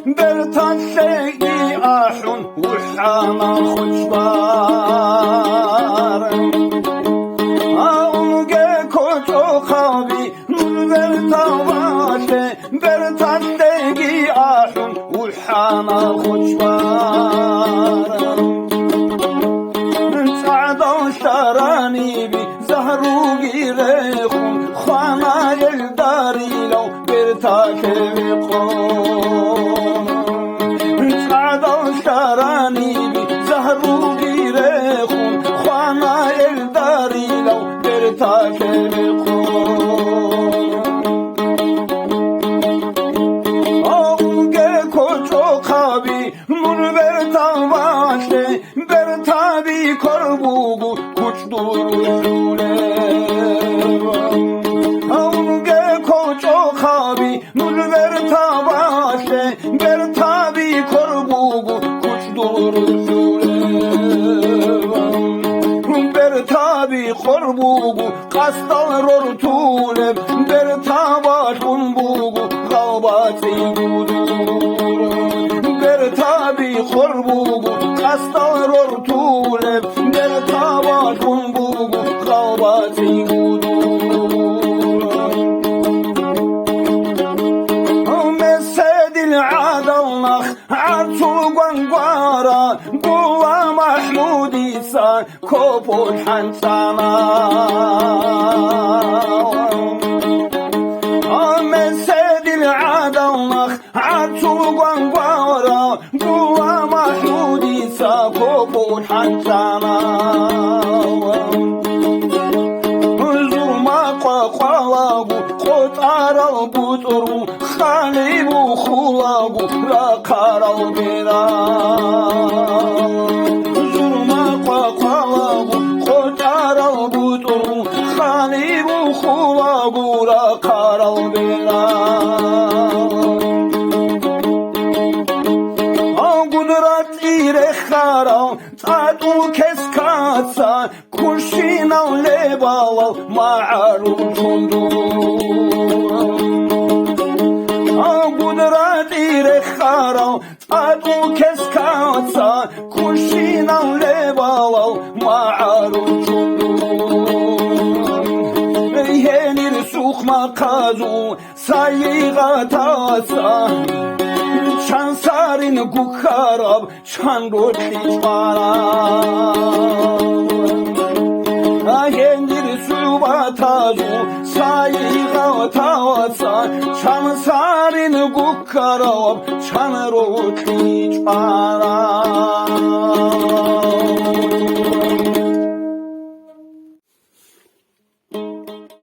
برتشيدي أحن وحانا خشبار أولجي كوتو خابي برتشيدي أحن وحانا خشبار سعدو شراني بي زهرو جيريخو خوانا يلداري لو برتاكي بيقوم سعدو شراني بي زهرو جيريخو خوانا يلداري لو برتاكي بيقوم أوجي كوچو خابي من برتاواشي برتابي كربوغو kuç duruşune Avge koço kabi Nulver tabaşe Ber tabi korbugu kuç duruşune Ber tabi korbugu Kastal rortule Ber tabaş kumbugu Kalbati gudur Ber tabi korbugu Kastal rortule Ber tabaş kumbugu Kalbati gudur Mesedil adallah Artu gwangwara Buva Mahmud İsa Kopul hansana Mesedil adallah Artu gwangwara Buva Mahmud İsa Kopul hansana Qaqawagu qotaral buturu khalibu khulagu raqaral bira Zurma qaqawagu qotaral buturu khalibu khulagu raqaral bira Qudrat irekhara tatu keskatsa kushina lebala ma'aru chundu Qudrat irekhara tatu keskatsa kushina lebala ma'aru chundu Yenir sukhma qazu sayigatasa Chansarin gukharab chandoti chwara Ayendir subatazu sayigatasa Chansarin gukharab chandoti chwara